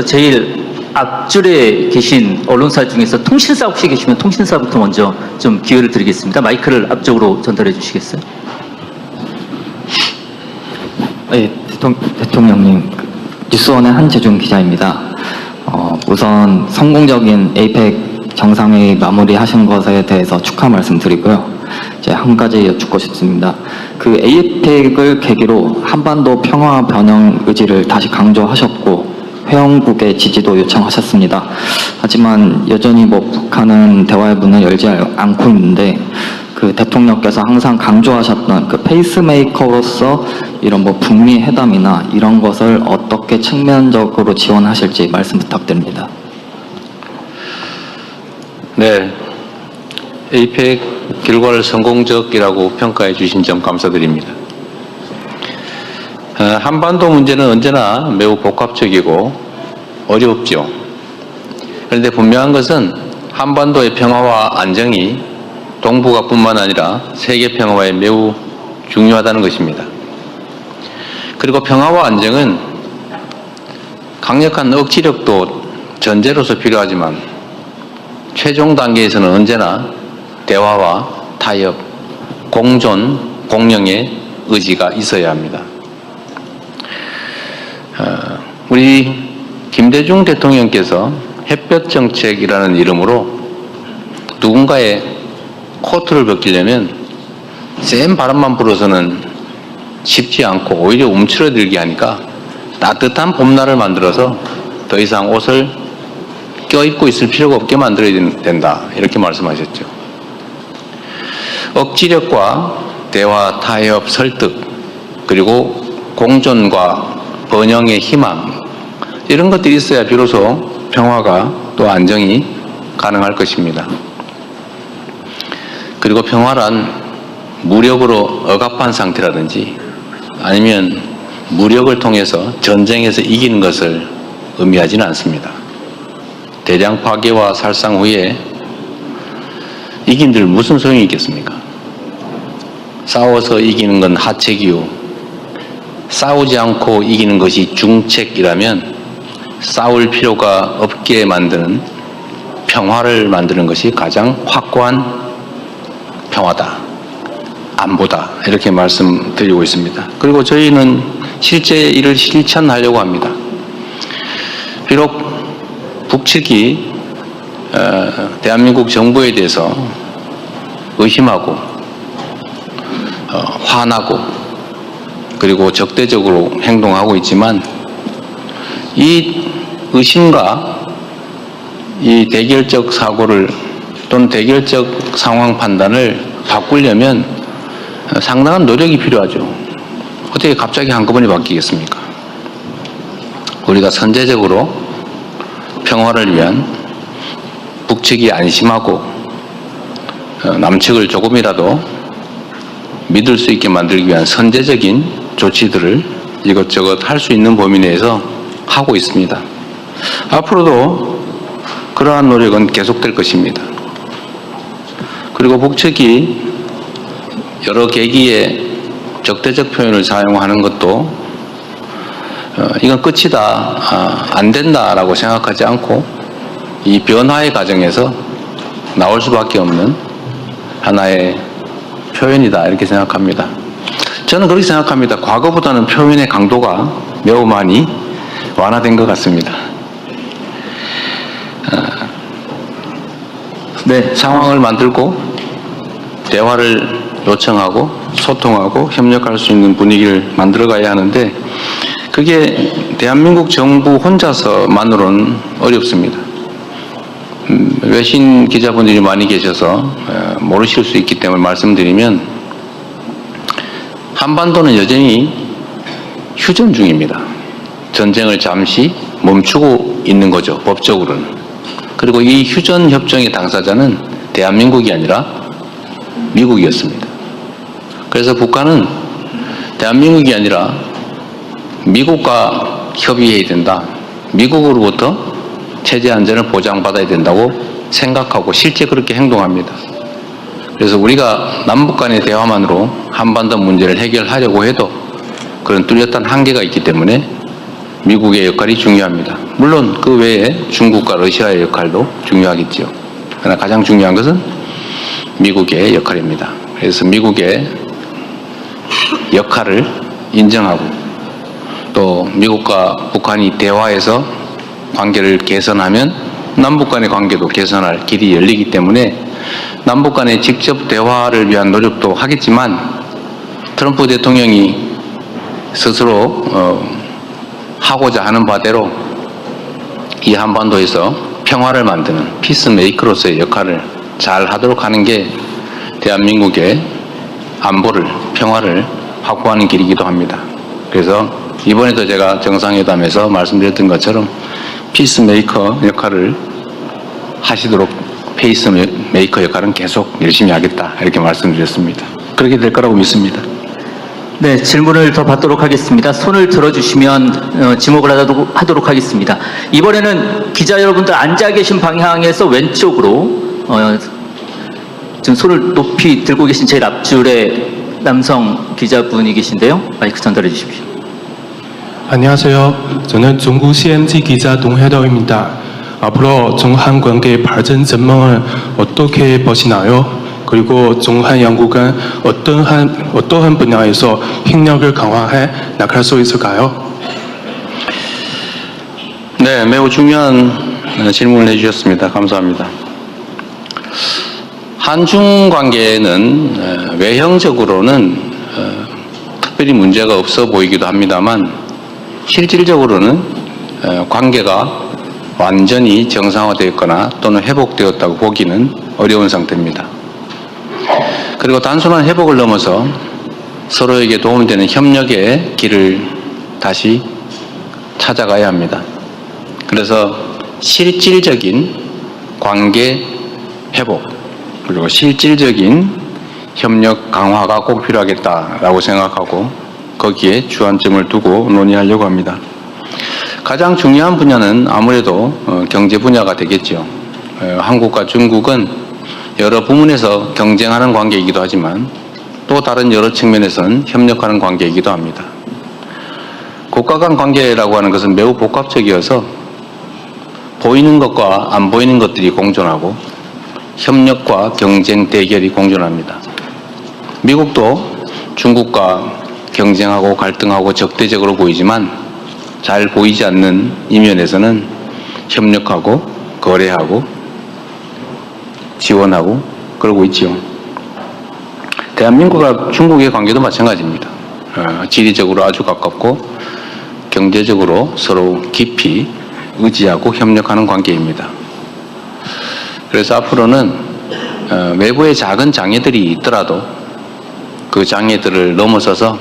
제일 앞줄에 계신 언론사 중에서 통신사 혹시 계시면 통신사부터 먼저 좀 기회를 드리겠습니다. 마이크를 앞쪽으로 전달해 주시겠어요? 네, 대통령님, 뉴스원의 한재중 기자입니다. 우선 성공적인 에이펙 정상회의 마무리하신 것에 대해서 축하 말씀드리고요. 이제 한 가지 여쭙고 싶습니다. 그 에이펙을 계기로 한반도 평화 변형 의지를 다시 강조하셨고 회원국의 지지도 요청하셨습니다. 하지만 여전히 북한은 대화의 문을 열지 않고 있는데 그 대통령께서 항상 강조하셨던 그 페이스메이커로서 이런 북미 회담이나 이런 것을 어떻게 측면적으로 지원하실지 말씀 부탁드립니다. 네, 에이펙 결과를 성공적이라고 평가해 주신 점 감사드립니다. 한반도 문제는 언제나 매우 복합적이고 어렵죠. 그런데 분명한 것은 한반도의 평화와 안정이 동북아뿐만 아니라 세계 평화에 매우 중요하다는 것입니다. 그리고 평화와 안정은 강력한 억지력도 전제로서 필요하지만 최종 단계에서는 언제나 대화와 타협, 공존, 공영의 의지가 있어야 합니다. 우리 김대중 대통령께서 햇볕 정책이라는 이름으로 누군가의 코트를 벗기려면 센 바람만 불어서는 쉽지 않고 오히려 움츠러들게 하니까 따뜻한 봄날을 만들어서 더 이상 옷을 껴입고 있을 필요가 없게 만들어야 된다, 이렇게 말씀하셨죠. 억지력과 대화, 타협, 설득, 그리고 공존과 번영의 희망, 이런 것들이 있어야 비로소 평화가 또 안정이 가능할 것입니다. 그리고 평화란 무력으로 억압한 상태라든지 아니면 무력을 통해서 전쟁에서 이기는 것을 의미하지는 않습니다. 대량 파괴와 살상 후에 이긴들 무슨 소용이 있겠습니까? 싸워서 이기는 건 하책이요, 싸우지 않고 이기는 것이 중책이라면 싸울 필요가 없게 만드는 평화를 만드는 것이 가장 확고한 평화다, 안보다, 이렇게 말씀드리고 있습니다. 그리고 저희는 실제 이를 실천하려고 합니다. 비록 북측이 대한민국 정부에 대해서 의심하고 화나고 그리고 적대적으로 행동하고 있지만 이 의심과 이 대결적 사고를 또는 대결적 상황 판단을 바꾸려면 상당한 노력이 필요하죠. 어떻게 갑자기 한꺼번에 바뀌겠습니까? 우리가 선제적으로 평화를 위한 북측이 안심하고 남측을 조금이라도 믿을 수 있게 만들기 위한 선제적인 조치들을 이것저것 할 수 있는 범위 내에서 하고 있습니다. 앞으로도 그러한 노력은 계속될 것입니다. 그리고 북측이 여러 계기에 적대적 표현을 사용하는 것도 이건 끝이다, 안 된다라고 생각하지 않고 이 변화의 과정에서 나올 수밖에 없는 하나의 표현이다, 이렇게 생각합니다. 저는 그렇게 생각합니다. 과거보다는 표현의 강도가 매우 많이 완화된 것 같습니다. 네, 상황을 만들고 대화를 요청하고 소통하고 협력할 수 있는 분위기를 만들어가야 하는데 그게 대한민국 정부 혼자서만으로는 어렵습니다. 외신 기자분들이 많이 계셔서 모르실 수 있기 때문에 말씀드리면 한반도는 여전히 휴전 중입니다. 전쟁을 잠시 멈추고 있는 거죠, 법적으로는. 그리고 이 휴전 협정의 당사자는 대한민국이 아니라 미국이었습니다. 그래서 북한은 대한민국이 아니라 미국과 협의해야 된다, 미국으로부터 체제 안전을 보장받아야 된다고 생각하고 실제 그렇게 행동합니다. 그래서 우리가 남북 간의 대화만으로 한반도 문제를 해결하려고 해도 그런 뚜렷한 한계가 있기 때문에 미국의 역할이 중요합니다. 물론 그 외에 중국과 러시아의 역할도 중요하겠죠. 그러나 가장 중요한 것은 미국의 역할입니다. 그래서 미국의 역할을 인정하고 또 미국과 북한이 대화해서 관계를 개선하면 남북 간의 관계도 개선할 길이 열리기 때문에 남북 간의 직접 대화를 위한 노력도 하겠지만 트럼프 대통령이 스스로 하고자 하는 바대로 이 한반도에서 평화를 만드는 피스메이커로서의 역할을 잘 하도록 하는 게 대한민국의 안보를, 평화를 확보하는 길이기도 합니다. 그래서 이번에도 제가 정상회담에서 말씀드렸던 것처럼 피스메이커 역할을 하시도록 페이스메이커 역할은 계속 열심히 하겠다 이렇게 말씀드렸습니다. 그렇게 될 거라고 믿습니다. 네, 질문을 더 받도록 하겠습니다. 손을 들어주시면 지목을 하도록 하겠습니다. 이번에는 기자 여러분들 앉아 계신 방향에서 왼쪽으로 지금 손을 높이 들고 계신 제일 앞줄에 남성 기자분이 계신데요. 마이크 전달해 주십시오. 안녕하세요. 저는 중국 CNG 기자 동해덕입니다. 앞으로 중한 관계 발전 전망을 어떻게 보시나요? 그리고 중한 양국은 어떠한 분야에서 협력을 강화해 나갈 수 있을까요? 네, 매우 중요한 질문을 해주셨습니다. 감사합니다. 한중 관계는 외형적으로는 특별히 문제가 없어 보이기도 합니다만 실질적으로는 관계가 완전히 정상화되었거나 또는 회복되었다고 보기는 어려운 상태입니다. 그리고 단순한 회복을 넘어서 서로에게 도움이 되는 협력의 길을 다시 찾아가야 합니다. 그래서 실질적인 관계 회복 그리고 실질적인 협력 강화가 꼭 필요하겠다라고 생각하고 거기에 주안점을 두고 논의하려고 합니다. 가장 중요한 분야는 아무래도 경제 분야가 되겠죠. 한국과 중국은 여러 부문에서 경쟁하는 관계이기도 하지만 또 다른 여러 측면에서는 협력하는 관계이기도 합니다. 국가 간 관계라고 하는 것은 매우 복합적이어서 보이는 것과 안 보이는 것들이 공존하고 협력과 경쟁 대결이 공존합니다. 미국도 중국과 경쟁하고 갈등하고 적대적으로 보이지만 잘 보이지 않는 이면에서는 협력하고 거래하고 지원하고 그러고 있지요. 대한민국과 중국의 관계도 마찬가지입니다. 지리적으로 아주 가깝고 경제적으로 서로 깊이 의지하고 협력하는 관계입니다. 그래서 앞으로는 외부의 작은 장애들이 있더라도 그 장애들을 넘어서서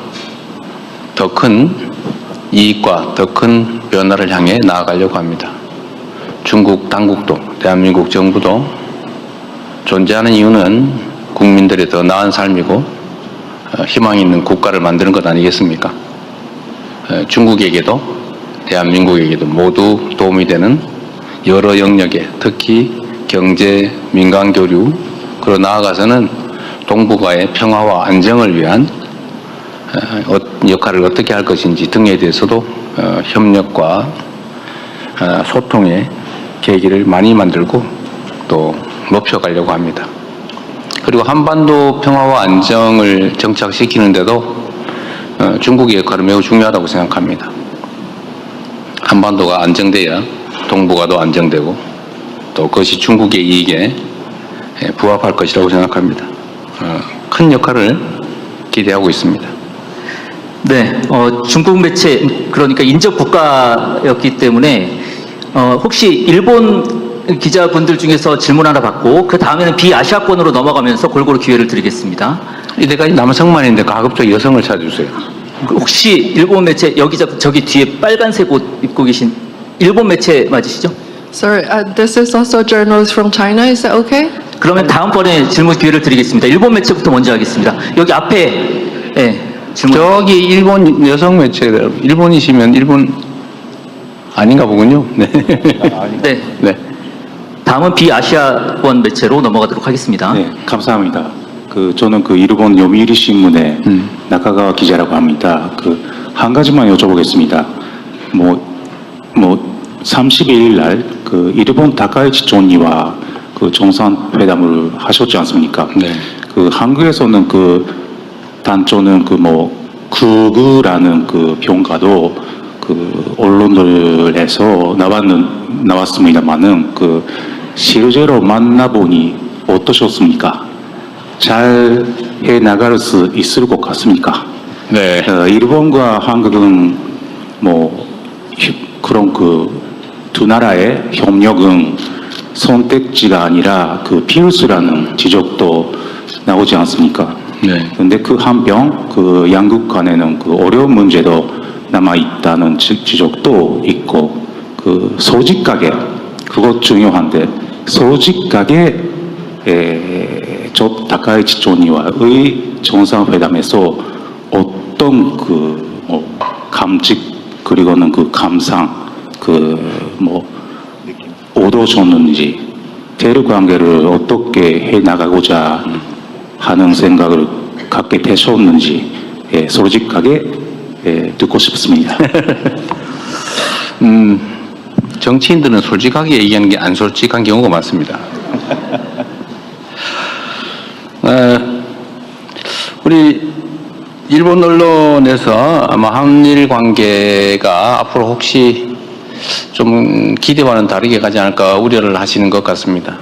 더 큰 이익과 더 큰 변화를 향해 나아가려고 합니다. 중국 당국도 대한민국 정부도 존재하는 이유는 국민들의 더 나은 삶이고 희망 있는 국가를 만드는 것 아니겠습니까? 중국에게도 대한민국에게도 모두 도움이 되는 여러 영역에 특히 경제, 민간 교류, 그리고 나아가서는 동북아의 평화와 안정을 위한 역할을 어떻게 할 것인지 등에 대해서도 협력과 소통의 계기를 많이 만들고 또 높여가려고 합니다. 그리고 한반도 평화와 안정을 정착시키는데도 중국의 역할은 매우 중요하다고 생각합니다. 한반도가 안정돼야 동북아도 안정되고 또 그것이 중국의 이익에 부합할 것이라고 생각합니다. 큰 역할을 기대하고 있습니다. 네, 중국 매체 그러니까 인접 국가였기 때문에 혹시 일본 기자분들 중에서 질문 하나 받고 그 다음에는 비아시아권으로 넘어가면서 골고루 기회를 드리겠습니다. 이때까지 남성만 있는데 가급적 여성을 찾아주세요. 혹시 일본 매체 여기 저기 뒤에 빨간색 옷 입고 계신 일본 매체 맞으시죠? Sorry, this is also a journalist from China. Is that okay? 그러면 다음번에 질문 기회를 드리겠습니다. 일본 매체부터 먼저 하겠습니다. 여기 앞에 질문. 저기 일본 여성 매체 일본이시면 일본 아닌가 보군요. 네. 네. 네. 다음은 비아시아권 매체로 넘어가도록 하겠습니다. 네, 감사합니다. 저는 일본 요미우리 신문의 나카가와 기자라고 합니다. 한 가지만 여쭤보겠습니다. 뭐 31일 날 그 일본 다카이치 총리와 그 정상회담을 하셨지 않습니까? 네. 그 한국에서는 그 단초는 그 뭐 극우라는 그 평가도 그 언론들에서 나왔습니다만은 그 실제로 만나보니 어떠셨습니까? 잘 해 나갈 수 있을 것 같습니까? 네. 일본과 한국은 뭐 그런 그 두 나라의 협력은 선택지가 아니라 그 필수라는 지적도 나오지 않습니까? 네. 근데 그 한편 그 양국 간에는 그 어려운 문제도 남아 있다는 지적도 있고 그 솔직하게 그것 중요한데 솔직하게 저 다카이치 총리와의 정상회담에서 어떤 그 뭐 감직 그리고는 그 감상 그 뭐 얻으셨는지 대류 관계를 어떻게 해 나가고자 하는 생각을 갖게 되셨는지 솔직하게 듣고 싶습니다. 정치인들은 솔직하게 얘기하는 게 안 솔직한 경우가 많습니다. 우리 일본 언론에서 아마 한일 관계가 앞으로 혹시 좀 기대와는 다르게 가지 않을까 우려를 하시는 것 같습니다.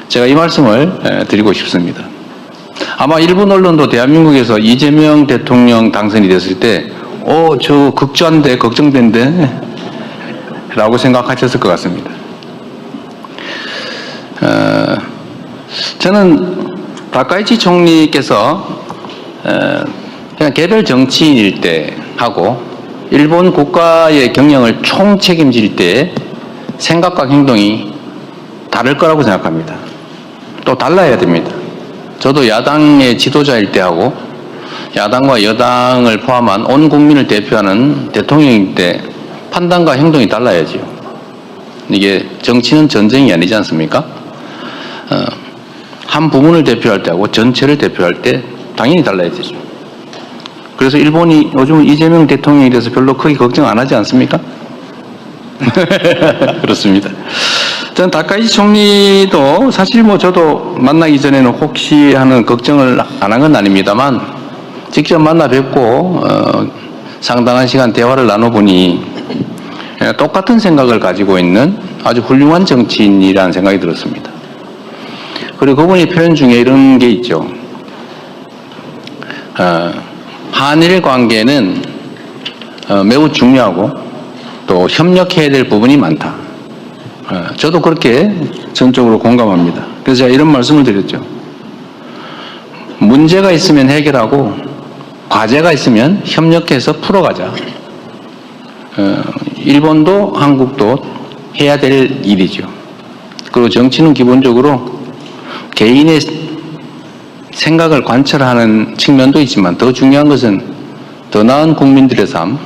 제가 이 말씀을 드리고 싶습니다. 아마 일본 언론도 대한민국에서 이재명 대통령 당선이 됐을 때, 저 극주한데, 걱정된데, 라고 생각하셨을 것 같습니다. 저는 다카이치 총리께서 그냥 개별 정치인일 때 하고 일본 국가의 경영을 총 책임질 때 생각과 행동이 다를 거라고 생각합니다. 또 달라야 됩니다. 저도 야당의 지도자일 때 하고 야당과 여당을 포함한 온 국민을 대표하는 대통령일 때 판단과 행동이 달라야죠. 이게 정치는 전쟁이 아니지 않습니까? 한 부문을 대표할 때하고 전체를 대표할 때 당연히 달라야 되죠. 그래서 일본이 요즘 이재명 대통령에 대해서 별로 크게 걱정 안 하지 않습니까? 그렇습니다. 전 다카이치 총리도 사실 뭐 저도 만나기 전에는 혹시 하는 걱정을 안 한 건 아닙니다만 직접 만나 뵙고 상당한 시간 대화를 나눠보니 똑같은 생각을 가지고 있는 아주 훌륭한 정치인이라는 생각이 들었습니다. 그리고 그분이 표현 중에 이런 게 있죠. 한일 관계는 매우 중요하고 또 협력해야 될 부분이 많다. 저도 그렇게 전적으로 공감합니다. 그래서 제가 이런 말씀을 드렸죠. 문제가 있으면 해결하고 과제가 있으면 협력해서 풀어가자. 일본도 한국도 해야 될 일이죠. 그리고 정치는 기본적으로 개인의 생각을 관철하는 측면도 있지만 더 중요한 것은 더 나은 국민들의 삶,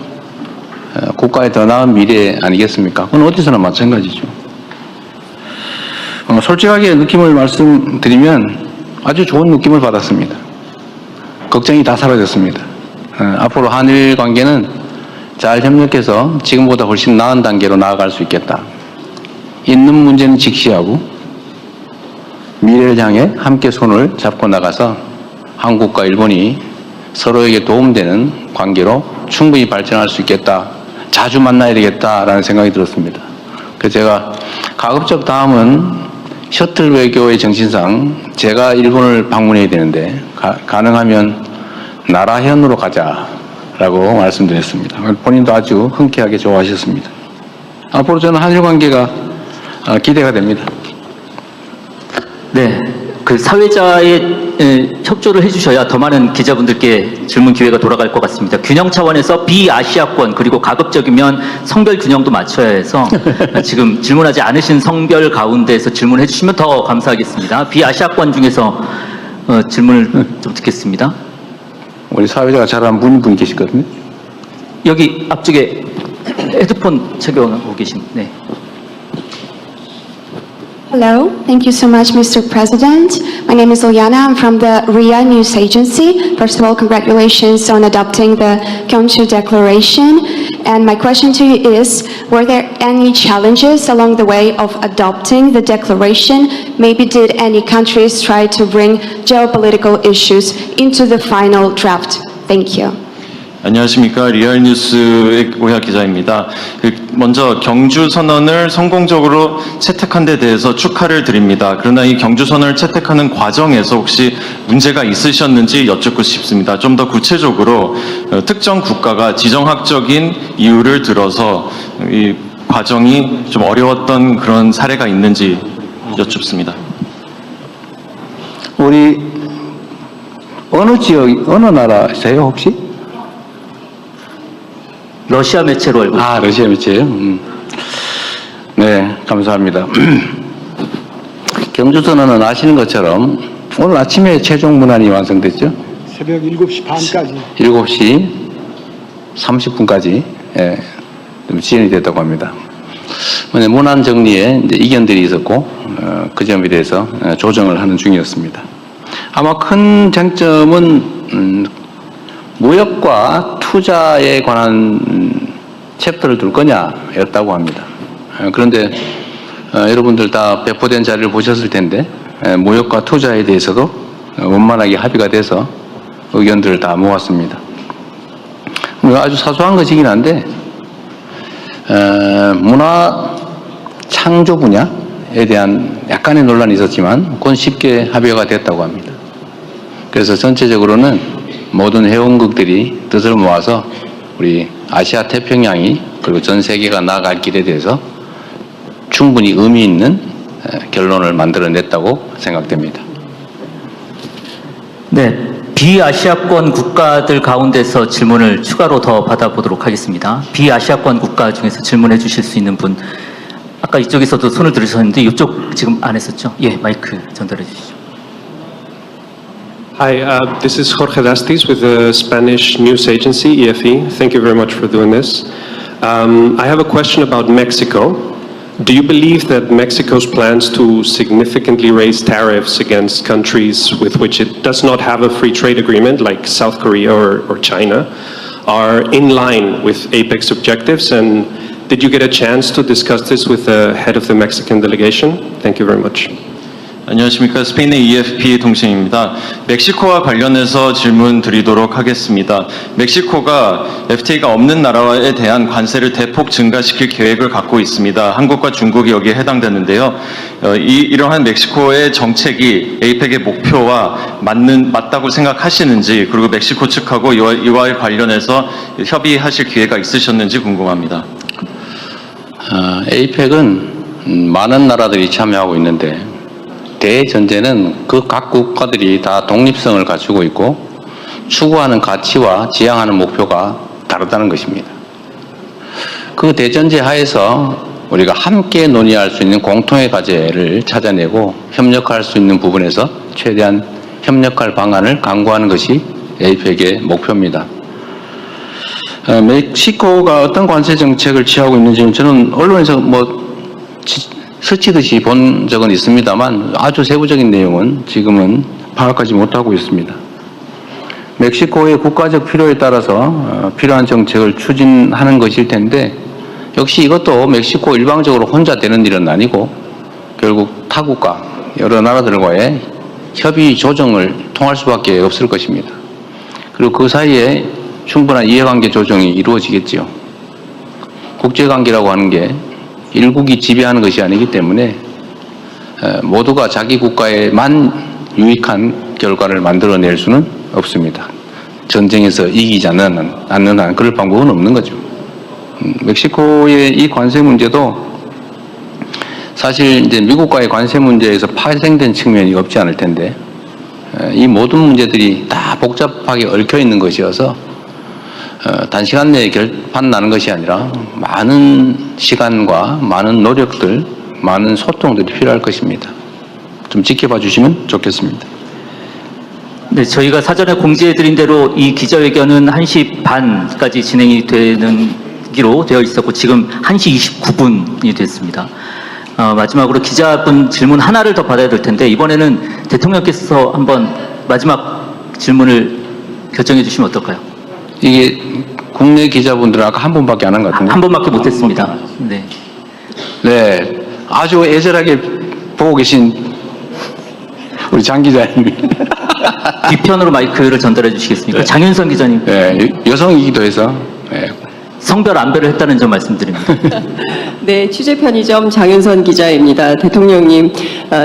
국가의 더 나은 미래 아니겠습니까? 그건 어디서나 마찬가지죠. 솔직하게 느낌을 말씀드리면 아주 좋은 느낌을 받았습니다. 걱정이 다 사라졌습니다. 앞으로 한일 관계는 잘 협력해서 지금보다 훨씬 나은 단계로 나아갈 수 있겠다. 있는 문제는 직시하고 미래를 향해 함께 손을 잡고 나가서 한국과 일본이 서로에게 도움되는 관계로 충분히 발전할 수 있겠다. 자주 만나야 되겠다라는 생각이 들었습니다. 그래서 제가 가급적 다음은 셔틀 외교의 정신상 제가 일본을 방문해야 되는데 가능하면 나라현으로 가자라고 말씀드렸습니다. 본인도 아주 흔쾌하게 좋아하셨습니다. 앞으로 저는 한일 관계가 기대가 됩니다. 네, 그 사회자의 협조를 해주셔야 더 많은 기자분들께 질문 기회가 돌아갈 것 같습니다. 균형 차원에서 비아시아권 그리고 가급적이면 성별 균형도 맞춰야 해서 지금 질문하지 않으신 성별 가운데에서 질문해 주시면 더 감사하겠습니다. 비아시아권 중에서 질문을 좀 듣겠습니다. 우리 사회자가 잘 아는 분이 계시거든요. 여기 앞쪽에 헤드폰 착용하고 계신, 네. Hello, thank you so much, Mr. President. My name is Ilyana. I'm from the RIA News Agency. First of all, congratulations on adopting the Gyeongju Declaration. And my question to you is, were there any challenges along the way of adopting the declaration? Maybe did any countries try to bring geopolitical issues into the final draft? Thank you. 안녕하십니까. 리얼뉴스의 오야 기자입니다. 먼저 경주 선언을 성공적으로 채택한 데 대해서 축하를 드립니다. 그러나 이 경주 선언을 채택하는 과정에서 혹시 문제가 있으셨는지 여쭙고 싶습니다. 좀 더 구체적으로 특정 국가가 지정학적인 이유를 들어서 이 과정이 좀 어려웠던 그런 사례가 있는지 여쭙습니다. 우리 어느 지역, 어느 나라세요, 혹시? 러시아 매체로 알고 있습니다. 러시아 매체예요? 네, 감사합니다. 경주선언은 아시는 것처럼 오늘 아침에 최종 문안이 완성됐죠? 새벽 7시 반까지. 7시 30분까지 지연이 됐다고 합니다. 문안 정리에 이제 이견들이 있었고 그 점에 대해서 조정을 하는 중이었습니다. 아마 큰 쟁점은 무역과 투자에 관한 챕터를 둘 거냐였다고 합니다. 그런데 여러분들 다 배포된 자료를 보셨을 텐데 무역과 투자에 대해서도 원만하게 합의가 돼서 의견들을 다 모았습니다. 아주 사소한 것이긴 한데 문화 창조 분야에 대한 약간의 논란이 있었지만 그건 쉽게 합의가 됐다고 합니다. 그래서 전체적으로는 모든 회원국들이 뜻을 모아서 우리 아시아 태평양이 그리고 전 세계가 나아갈 길에 대해서 충분히 의미 있는 결론을 만들어냈다고 생각됩니다. 네, 비아시아권 국가들 가운데서 질문을 추가로 더 받아보도록 하겠습니다. 비아시아권 국가 중에서 질문해 주실 수 있는 분, 아까 이쪽에서도 손을 들으셨는데 이쪽 지금 안 했었죠? 예, 마이크 전달해 주시죠. Hi, this is Jorge Dastis with the Spanish news agency, EFE. Thank you very much for doing this. I have a question about Mexico. Do you believe that Mexico's plans to significantly raise tariffs against countries with which it does not have a free trade agreement, like South Korea or China, are in line with APEC's objectives? And did you get a chance to discuss this with the head of the Mexican delegation? Thank you very much. 안녕하십니까. 스페인의 EFP 통신입니다. 멕시코와 관련해서 질문 드리도록 하겠습니다. 멕시코가 FTA가 없는 나라에 대한 관세를 대폭 증가시킬 계획을 갖고 있습니다. 한국과 중국이 여기에 해당되는데요. 이러한 멕시코의 정책이 APEC의 목표와 맞다고 생각하시는지, 그리고 멕시코 측하고 이와 관련해서 협의하실 기회가 있으셨는지 궁금합니다. APEC은 많은 나라들이 참여하고 있는데 대전제는 그 각 국가들이 다 독립성을 갖추고 있고 추구하는 가치와 지향하는 목표가 다르다는 것입니다. 그 대전제 하에서 우리가 함께 논의할 수 있는 공통의 과제를 찾아내고 협력할 수 있는 부분에서 최대한 협력할 방안을 강구하는 것이 APEC의 목표입니다. 멕시코가 어떤 관세 정책을 취하고 있는지는 저는 언론에서 스치듯이 본 적은 있습니다만 아주 세부적인 내용은 지금은 파악하지 못하고 있습니다. 멕시코의 국가적 필요에 따라서 필요한 정책을 추진하는 것일 텐데 역시 이것도 멕시코 일방적으로 혼자 되는 일은 아니고 결국 타국과 여러 나라들과의 협의 조정을 통할 수밖에 없을 것입니다. 그리고 그 사이에 충분한 이해관계 조정이 이루어지겠지요. 국제관계라고 하는 게 일국이 지배하는 것이 아니기 때문에 모두가 자기 국가에만 유익한 결과를 만들어낼 수는 없습니다. 전쟁에서 이기지 않는 한 그럴 방법은 없는 거죠. 멕시코의 이 관세 문제도 사실 이제 미국과의 관세 문제에서 파생된 측면이 없지 않을 텐데 이 모든 문제들이 다 복잡하게 얽혀 있는 것이어서 단시간 내에 결판 나는 것이 아니라 많은 시간과 많은 노력들, 많은 소통들이 필요할 것입니다. 좀 지켜봐 주시면 좋겠습니다. 네, 저희가 사전에 공지해드린 대로 이 기자회견은 1시 반까지 진행이 되는 기로 되어 있었고 지금 1시 29분이 됐습니다. 마지막으로 기자분 질문 하나를 더 받아야 될 텐데 이번에는 대통령께서 한번 마지막 질문을 결정해 주시면 어떨까요? 이게 국내 기자분들은 아까 한 분밖에 안 한 것 같은데. 한 번밖에 못했습니다. 네. 네, 아주 애절하게 보고 계신 우리 장 기자님. 뒤편으로 마이크를 전달해 주시겠습니까? 네. 장윤선 기자님. 네, 여성이기도 해서. 네. 성별 안배를 했다는 점 말씀드립니다. 네, 취재편의점 장윤선 기자입니다. 대통령님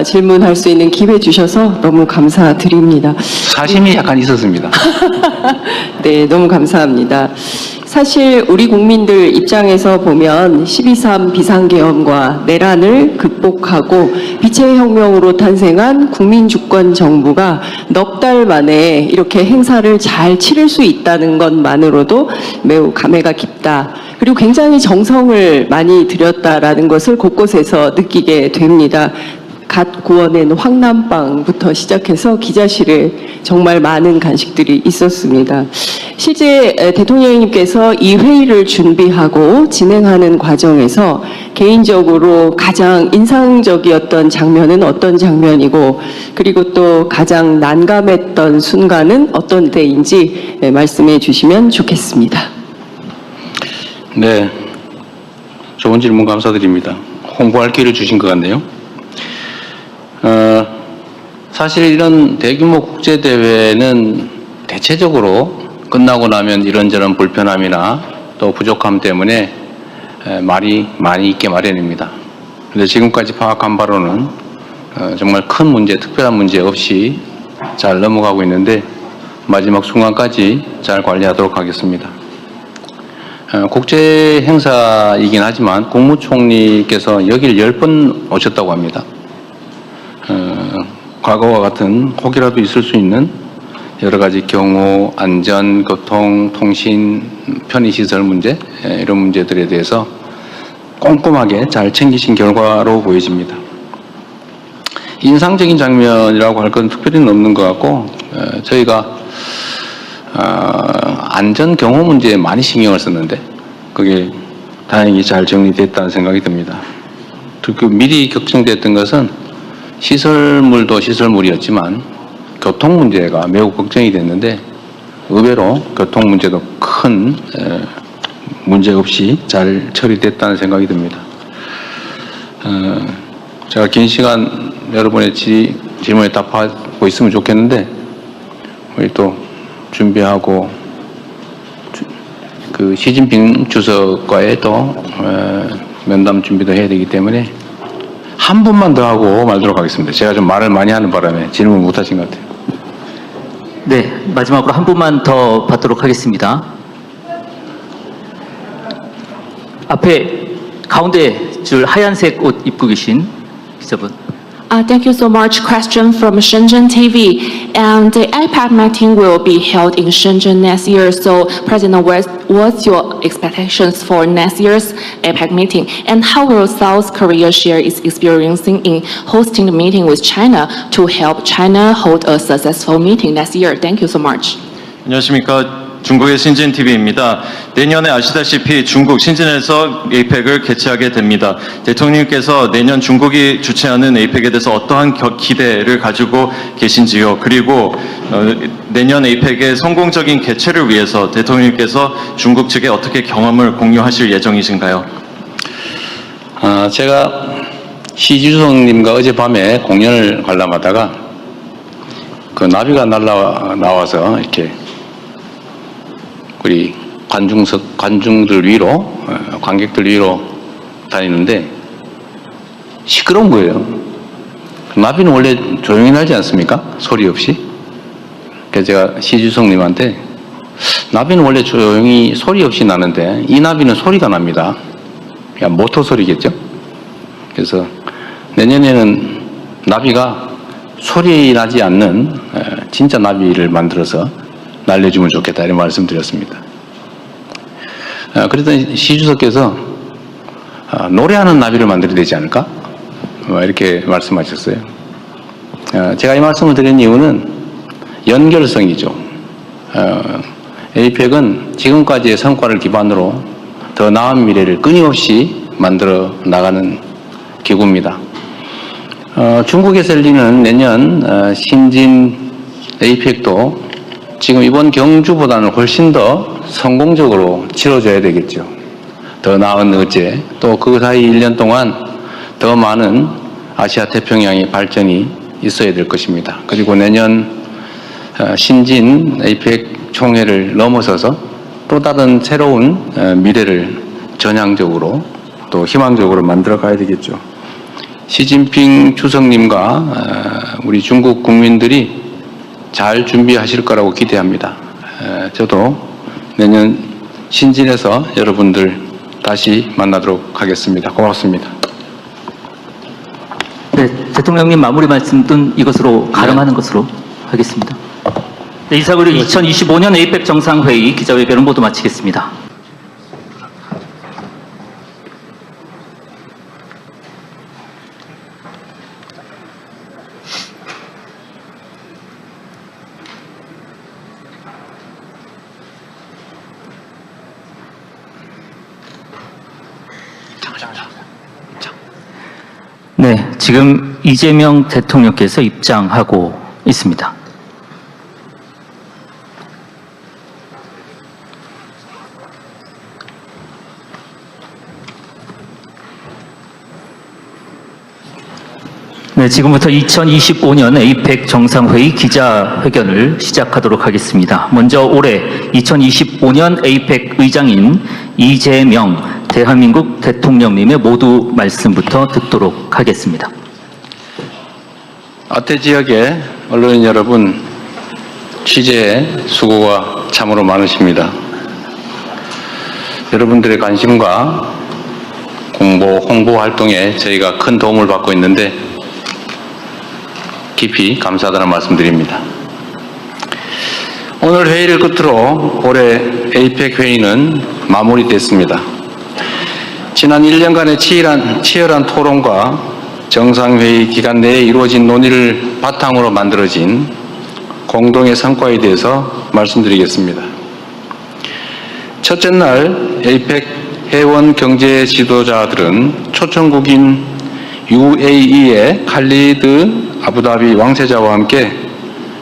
질문할 수 있는 기회 주셔서 너무 감사드립니다. 사심이 약간 있었습니다. 네, 너무 감사합니다. 사실 우리 국민들 입장에서 보면 12.3 비상계엄과 내란을 극복하고 빛의 혁명으로 탄생한 국민주권 정부가 넉 달 만에 이렇게 행사를 잘 치를 수 있다는 것만으로도 매우 감회가 깊다. 그리고 굉장히 정성을 많이 들였다라는 것을 곳곳에서 느끼게 됩니다. 갓 구워낸 황남빵부터 시작해서 기자실에 정말 많은 간식들이 있었습니다. 실제 대통령님께서 이 회의를 준비하고 진행하는 과정에서 개인적으로 가장 인상적이었던 장면은 어떤 장면이고 그리고 또 가장 난감했던 순간은 어떤 때인지 말씀해 주시면 좋겠습니다. 네, 좋은 질문 감사드립니다. 홍보할 기회를 주신 것 같네요. 사실 이런 대규모 국제대회는 대체적으로 끝나고 나면 이런저런 불편함이나 또 부족함 때문에 말이 많이 있게 마련입니다. 그런데 지금까지 파악한 바로는 정말 큰 문제, 특별한 문제 없이 잘 넘어가고 있는데 마지막 순간까지 잘 관리하도록 하겠습니다. 국제 행사이긴 하지만 국무총리께서 여기를 10번 오셨다고 합니다. 과거와 같은 혹이라도 있을 수 있는 여러 가지 경호, 안전, 교통, 통신, 편의시설 문제 이런 문제들에 대해서 꼼꼼하게 잘 챙기신 결과로 보여집니다. 인상적인 장면이라고 할 건 특별히는 없는 것 같고 저희가 안전 경호 문제에 많이 신경을 썼는데 그게 다행히 잘 정리됐다는 생각이 듭니다. 그 미리 걱정됐던 것은 시설물도 시설물이었지만 교통 문제가 매우 걱정이 됐는데 의외로 교통 문제도 큰 문제 없이 잘 처리됐다는 생각이 듭니다. 제가 긴 시간 여러분의 질문에 답하고 있으면 좋겠는데 우리 또 준비하고 그 시진핑 주석과의 또 면담 준비도 해야 되기 때문에 한 분만 더 하고 말도록 하겠습니다. 제가 좀 말을 많이 하는 바람에 질문 못 하신 것 같아요. 네, 마지막으로 한 분만 더 받도록 하겠습니다. 앞에 가운데 줄 하얀색 옷 입고 계신 기자분. Thank you so much. Question from Shenzhen TV. And the APEC meeting will be held in Shenzhen next year. So, President, what's your expectations for next year's APEC meeting? And how will South Korea share its experiencing in hosting the meeting with China to help China hold a successful meeting next year? Thank you so much. 안녕하십니까. 중국의 신진 TV입니다. 내년에 아시다시피 중국 신진에서 에이펙을 개최하게 됩니다. 대통령님께서 내년 중국이 주최하는 에이펙에 대해서 어떠한 기대를 가지고 계신지요? 그리고 내년 에이펙의 성공적인 개최를 위해서 대통령님께서 중국 측에 어떻게 경험을 공유하실 예정이신가요? 제가 시주성님과 어젯밤에 공연을 관람하다가 그 나비가 나와서 이렇게 우리 관중들 위로, 관객들 위로 다니는데 시끄러운 거예요. 나비는 원래 조용히 날지 않습니까? 소리 없이. 그래서 제가 시주성님한테 나비는 원래 조용히 소리 없이 나는데 이 나비는 소리가 납니다. 그냥 모터 소리겠죠? 그래서 내년에는 나비가 소리 나지 않는 진짜 나비를 만들어서 날려주면 좋겠다 이런 말씀드렸습니다. 그랬더니 시주석께서 노래하는 나비를 만들어야 되지 않을까? 이렇게 말씀하셨어요. 제가 이 말씀을 드린 이유는 연결성이죠. 에이펙은 지금까지의 성과를 기반으로 더 나은 미래를 끊임없이 만들어 나가는 기구입니다. 중국에서 열리는 내년 신진 APEC도 지금 이번 경주보다는 훨씬 더 성공적으로 치러져야 되겠죠. 더 나은 의제, 또 그 사이 1년 동안 더 많은 아시아 태평양의 발전이 있어야 될 것입니다. 그리고 내년 신진 APEC 총회를 넘어서서 또 다른 새로운 미래를 전향적으로 또 희망적으로 만들어 가야 되겠죠. 시진핑 주석님과 우리 중국 국민들이 잘 준비하실 거라고 기대합니다. 저도 내년 신진에서 여러분들 다시 만나도록 하겠습니다. 고맙습니다. 네, 대통령님 마무리 말씀은 이것으로 가름하는 것으로 하겠습니다. 네, 이상으로 2025년 에이펙 정상회의 기자회견을 모두 마치겠습니다. 네, 지금 이재명 대통령께서 입장하고 있습니다. 네, 지금부터 2025년 에이펙 정상회의 기자회견을 시작하도록 하겠습니다. 먼저 올해 2025년 에이펙 의장인 이재명 대한민국 대통령님의 모두 말씀부터 듣도록 하겠습니다. 아태 지역의 언론인 여러분, 취재에 수고가 참으로 많으십니다. 여러분들의 관심과 홍보 활동에 저희가 큰 도움을 받고 있는데 깊이 감사하다는 말씀드립니다. 오늘 회의를 끝으로 올해 에이펙 회의는 마무리됐습니다. 지난 1년간의 치열한 토론과 정상회의 기간 내에 이루어진 논의를 바탕으로 만들어진 공동의 성과에 대해서 말씀드리겠습니다. 첫째 날 에이펙 회원 경제 지도자들은 초청국인 UAE의 칼리드 아부다비 왕세자와 함께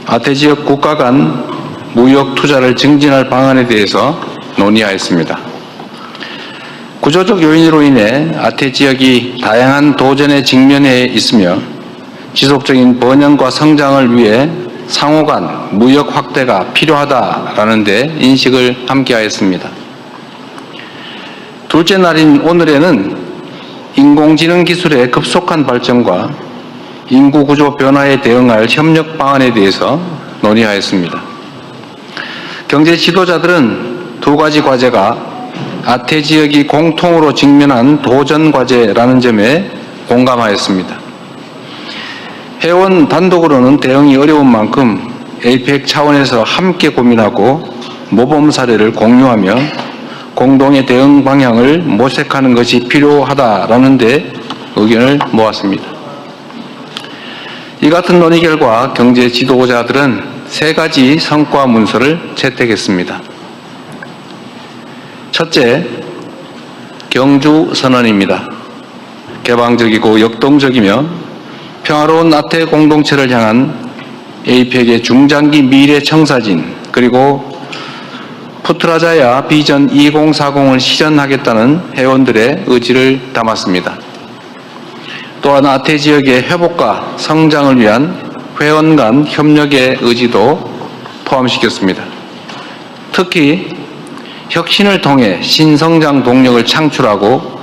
아태 지역 국가 간 무역 투자를 증진할 방안에 대해서 논의하였습니다. 구조적 요인으로 인해 아태 지역이 다양한 도전에 직면해 있으며 지속적인 번영과 성장을 위해 상호 간 무역 확대가 필요하다라는 데 인식을 함께하였습니다. 둘째 날인 오늘에는 인공지능 기술의 급속한 발전과 인구 구조 변화에 대응할 협력 방안에 대해서 논의하였습니다. 경제 지도자들은 두 가지 과제가 아태 지역이 공통으로 직면한 도전 과제라는 점에 공감하였습니다. 회원 단독으로는 대응이 어려운 만큼 에이펙 차원에서 함께 고민하고 모범 사례를 공유하며 공동의 대응 방향을 모색하는 것이 필요하다라는 데 의견을 모았습니다. 이 같은 논의 결과 경제 지도자들은 세 가지 성과 문서를 채택했습니다. 첫째, 경주 선언입니다. 개방적이고 역동적이며 평화로운 아태 공동체를 향한 에이펙의 중장기 미래 청사진 그리고 푸트라자야 비전 2040을 실현하겠다는 회원들의 의지를 담았습니다. 또한 아태 지역의 회복과 성장을 위한 회원 간 협력의 의지도 포함시켰습니다. 특히 혁신을 통해 신성장 동력을 창출하고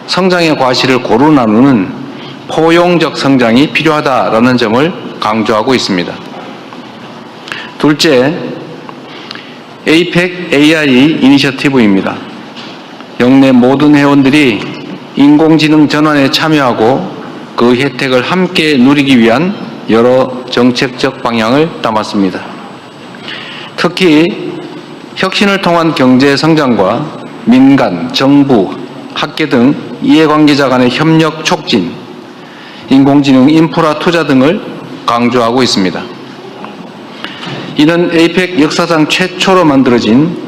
성장의 과실을 고루 나누는 포용적 성장이 필요하다라는 점을 강조하고 있습니다. 둘째, 에이펙 AI 이니셔티브입니다. 영내 모든 회원들이 인공지능 전환에 참여하고 그 혜택을 함께 누리기 위한 여러 정책적 방향을 담았습니다. 특히 혁신을 통한 경제 성장과 민간, 정부, 학계 등 이해관계자 간의 협력 촉진, 인공지능 인프라 투자 등을 강조하고 있습니다. 이는 에이펙 역사상 최초로 만들어진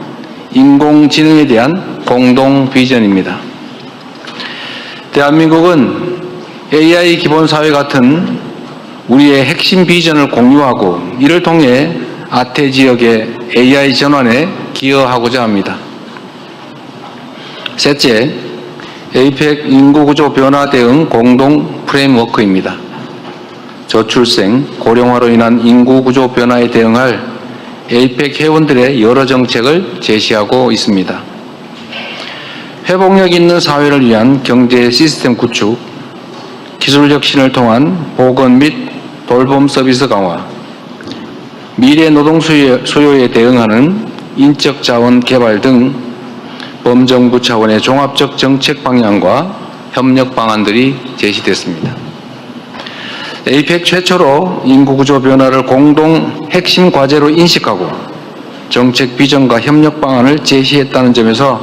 인공지능에 대한 공동 비전입니다. 대한민국은 AI 기본 사회 같은 우리의 핵심 비전을 공유하고 이를 통해 아태 지역의 AI 전환에 기여하고자 합니다. 셋째, 에이펙 인구구조 변화 대응 공동 프레임워크입니다. 저출생, 고령화로 인한 인구구조 변화에 대응할 에이펙 회원들의 여러 정책을 제시하고 있습니다. 회복력 있는 사회를 위한 경제 시스템 구축, 기술 혁신을 통한 보건 및 돌봄 서비스 강화, 미래 노동 수요에 대응하는 인적 자원 개발 등 범정부 차원의 종합적 정책 방향과 협력 방안들이 제시됐습니다. 에이펙 최초로 인구구조 변화를 공동 핵심 과제로 인식하고 정책 비전과 협력 방안을 제시했다는 점에서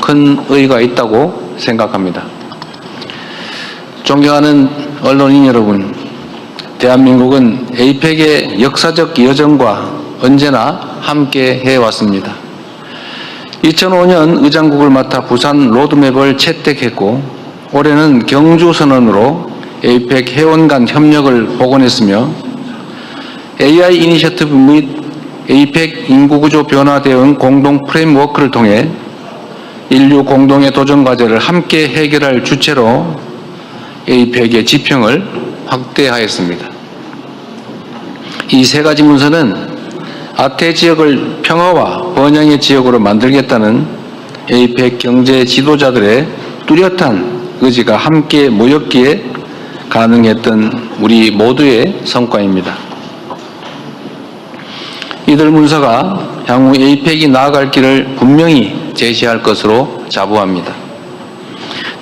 큰 의의가 있다고 생각합니다. 존경하는 언론인 여러분, 대한민국은 에이펙의 역사적 여정과 언제나 함께 해왔습니다. 2005년 의장국을 맡아 부산 로드맵을 채택했고 올해는 경주 선언으로 에이펙 회원 간 협력을 복원했으며 AI 이니셔티브 및 에이펙 인구구조 변화 대응 공동 프레임워크를 통해 인류 공동의 도전 과제를 함께 해결할 주체로 에이펙의 지평을 확대하였습니다. 이 세 가지 문서는 아태 지역을 평화와 번영의 지역으로 만들겠다는 에이펙 경제 지도자들의 뚜렷한 의지가 함께 모였기에 가능했던 우리 모두의 성과입니다. 이들 문서가 향후 에이펙이 나아갈 길을 분명히 제시할 것으로 자부합니다.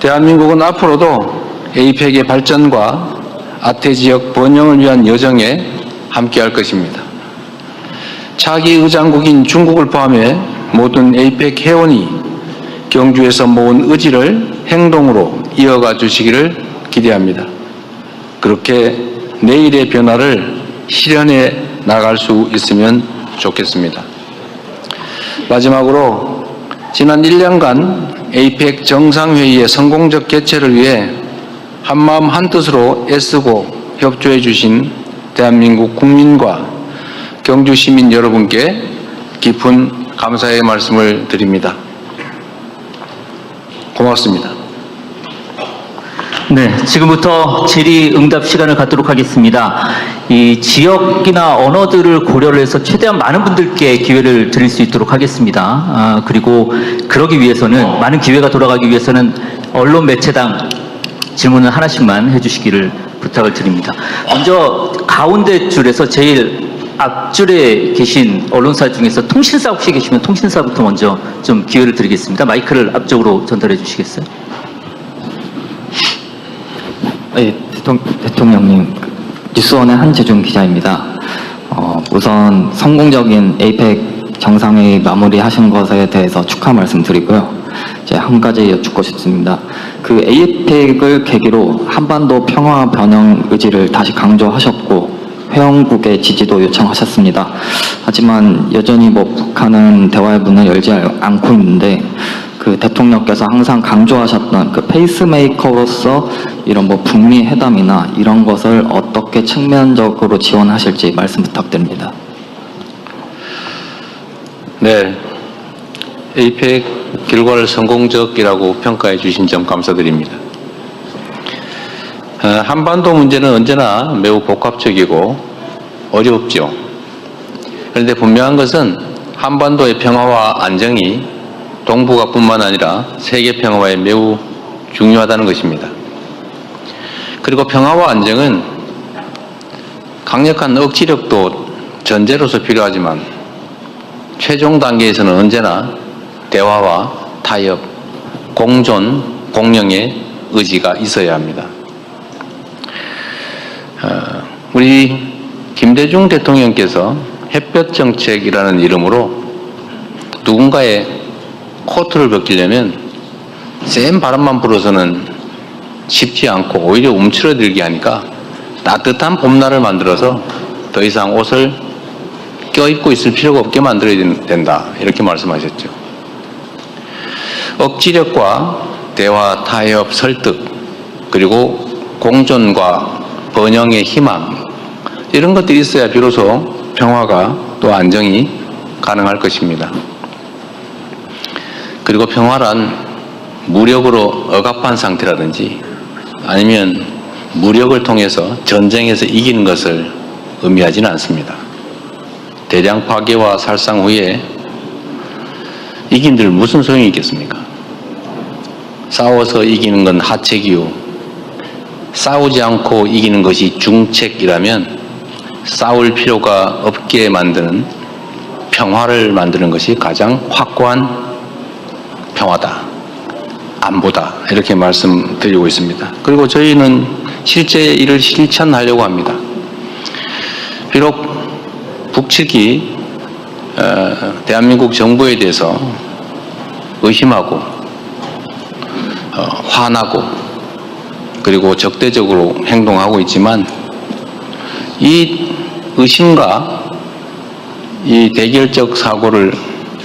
대한민국은 앞으로도 에이펙의 발전과 아태 지역 번영을 위한 여정에 함께할 것입니다. 차기 의장국인 중국을 포함해 모든 에이펙 회원이 경주에서 모은 의지를 행동으로 이어가 주시기를 기대합니다. 그렇게 내일의 변화를 실현해 나갈 수 있으면 좋겠습니다. 마지막으로 지난 1년간 에이펙 정상회의의 성공적 개최를 위해 한마음 한뜻으로 애쓰고 협조해 주신 대한민국 국민과 경주 시민 여러분께 깊은 감사의 말씀을 드립니다. 고맙습니다. 네, 지금부터 질의응답 시간을 갖도록 하겠습니다. 이 지역이나 언어들을 고려를 해서 최대한 많은 분들께 기회를 드릴 수 있도록 하겠습니다. 그리고 그러기 위해서는, 많은 기회가 돌아가기 위해서는 언론 매체당 질문을 하나씩만 해주시기를 부탁을 드립니다. 먼저 가운데 줄에서 제일 앞줄에 계신 언론사 중에서 통신사 혹시 계시면 통신사부터 먼저 좀 기회를 드리겠습니다. 마이크를 앞쪽으로 전달해 주시겠어요? 네, 대통령님, 뉴스원의 한재중 기자입니다. 우선 성공적인 에이펙 정상회의 마무리하신 것에 대해서 축하 말씀드리고요. 이제 한 가지 여쭙고 싶습니다. 그 에이펙을 계기로 한반도 평화 변형 의지를 다시 강조하셨고 회원국의 지지도 요청하셨습니다. 하지만 여전히 북한은 대화의 문을 열지 않고 있는데 그 대통령께서 항상 강조하셨던 그 페이스메이커로서 이런 북미 회담이나 이런 것을 어떻게 측면적으로 지원하실지 말씀 부탁드립니다. 네, 에이펙 결과를 성공적이라고 평가해 주신 점 감사드립니다. 한반도 문제는 언제나 매우 복합적이고 어렵죠. 그런데 분명한 것은 한반도의 평화와 안정이 동북아뿐만 아니라 세계 평화에 매우 중요하다는 것입니다. 그리고 평화와 안정은 강력한 억지력도 전제로서 필요하지만 최종 단계에서는 언제나 대화와 타협, 공존, 공영의 의지가 있어야 합니다. 우리 김대중 대통령께서 햇볕 정책이라는 이름으로 누군가의 코트를 벗기려면 센 바람만 불어서는 쉽지 않고 오히려 움츠러들게 하니까 따뜻한 봄날을 만들어서 더 이상 옷을 껴입고 있을 필요가 없게 만들어야 된다, 이렇게 말씀하셨죠. 억지력과 대화, 타협, 설득, 그리고 공존과 번영의 희망, 이런 것들이 있어야 비로소 평화가 또 안정이 가능할 것입니다. 그리고 평화란 무력으로 억압한 상태라든지 아니면 무력을 통해서 전쟁에서 이기는 것을 의미하지는 않습니다. 대량 파괴와 살상 후에 이긴들 무슨 소용이 있겠습니까? 싸워서 이기는 건 하책이요. 싸우지 않고 이기는 것이 중책이라면 싸울 필요가 없게 만드는 평화를 만드는 것이 가장 확고한 평화다. 안보다. 이렇게 말씀드리고 있습니다. 그리고 저희는 실제 이를 실천하려고 합니다. 비록 북측이 대한민국 정부에 대해서 의심하고 화나고 그리고 적대적으로 행동하고 있지만 이 의심과 이 대결적 사고를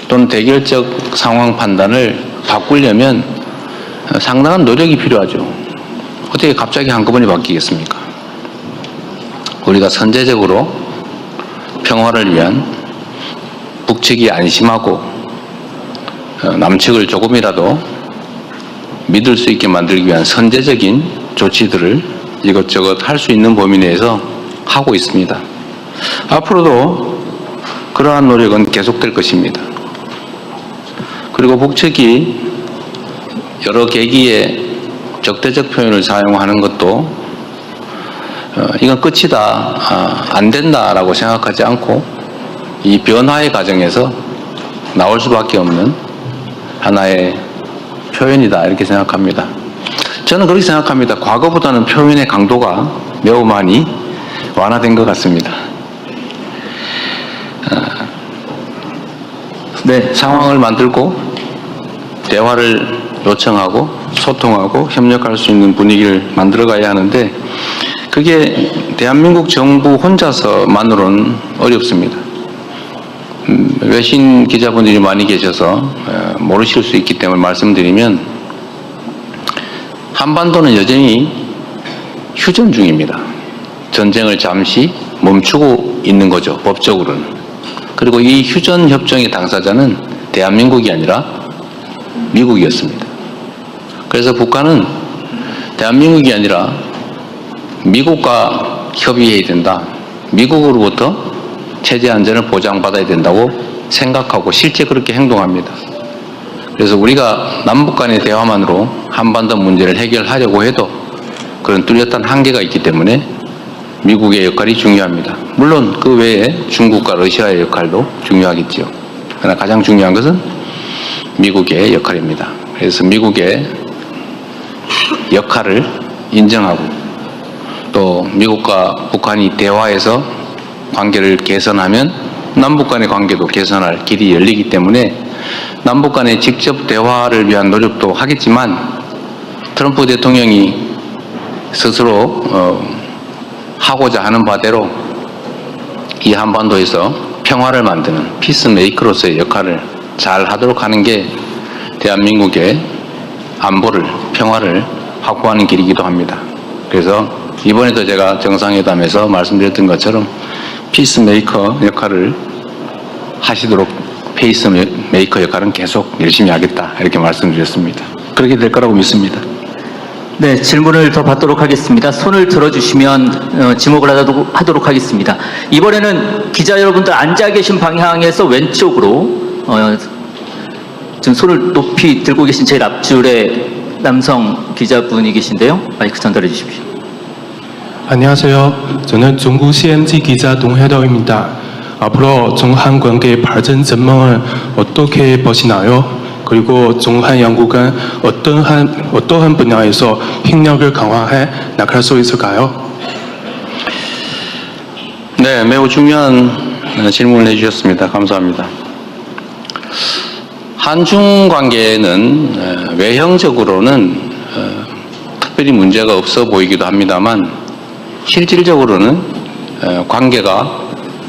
또는 대결적 상황 판단을 바꾸려면 상당한 노력이 필요하죠. 어떻게 갑자기 한꺼번에 바뀌겠습니까? 우리가 선제적으로 평화를 위한 북측이 안심하고 남측을 조금이라도 믿을 수 있게 만들기 위한 선제적인 조치들을 이것저것 할 수 있는 범위 내에서 하고 있습니다. 앞으로도 그러한 노력은 계속될 것입니다. 그리고 북측이 여러 계기에 적대적 표현을 사용하는 것도 이건 끝이다, 안 된다라고 생각하지 않고 이 변화의 과정에서 나올 수밖에 없는 하나의 표현이다 이렇게 생각합니다. 저는 그렇게 생각합니다. 과거보다는 표현의 강도가 매우 많이 완화된 것 같습니다. 네, 상황을 만들고 대화를 요청하고 소통하고 협력할 수 있는 분위기를 만들어가야 하는데 그게 대한민국 정부 혼자서만으로는 어렵습니다. 외신 기자분들이 많이 계셔서 모르실 수 있기 때문에 말씀드리면 한반도는 여전히 휴전 중입니다. 전쟁을 잠시 멈추고 있는 거죠, 법적으로는. 그리고 이 휴전 협정의 당사자는 대한민국이 아니라 미국이었습니다. 그래서 북한은 대한민국이 아니라 미국과 협의해야 된다. 미국으로부터 체제 안전을 보장받아야 된다고 생각하고 실제 그렇게 행동합니다. 그래서 우리가 남북 간의 대화만으로 한반도 문제를 해결하려고 해도 그런 뚜렷한 한계가 있기 때문에 미국의 역할이 중요합니다. 물론 그 외에 중국과 러시아의 역할도 중요하겠죠. 그러나 가장 중요한 것은 미국의 역할입니다. 그래서 미국의 역할을 인정하고 또 미국과 북한이 대화해서 관계를 개선하면 남북 간의 관계도 개선할 길이 열리기 때문에 남북 간의 직접 대화를 위한 노력도 하겠지만 트럼프 대통령이 스스로 하고자 하는 바대로 이 한반도에서 평화를 만드는 피스메이커로서의 역할을 잘 하도록 하는 게 대한민국의 안보를, 평화를 확보하는 길이기도 합니다. 그래서 이번에도 제가 정상회담에서 말씀드렸던 것처럼 피스메이커 역할을 하시도록 페이스메이커 역할은 계속 열심히 하겠다 이렇게 말씀드렸습니다. 그렇게 될 거라고 믿습니다. 네, 질문을 더 받도록 하겠습니다. 손을 들어주시면 지목을 하도록 하겠습니다. 이번에는 기자 여러분들 앉아 계신 방향에서 왼쪽으로 지금 손을 높이 들고 계신 제일 앞줄에 남성 기자분이 계신데요. 마이크 전달해 주십시오. 안녕하세요. 저는 중국 CNG 기자 동해덕입니다. 앞으로 중한 관계 발전 전망을 어떻게 보시나요? 그리고 중한 양국은 어떠한 분야에서 협력을 강화해 나갈 수 있을까요? 네, 매우 중요한 질문을 해주셨습니다. 감사합니다. 한중 관계는 외형적으로는 특별히 문제가 없어 보이기도 합니다만 실질적으로는 관계가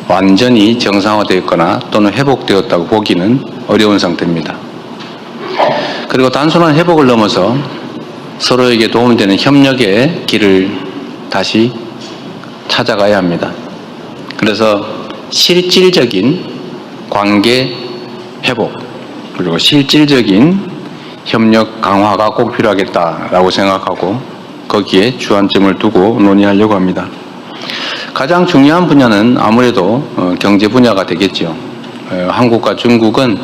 완전히 정상화되었거나 또는 회복되었다고 보기는 어려운 상태입니다. 그리고 단순한 회복을 넘어서 서로에게 도움이 되는 협력의 길을 다시 찾아가야 합니다. 그래서 실질적인 관계 회복 그리고 실질적인 협력 강화가 꼭 필요하겠다라고 생각하고 거기에 주안점을 두고 논의하려고 합니다. 가장 중요한 분야는 아무래도 경제 분야가 되겠죠. 한국과 중국은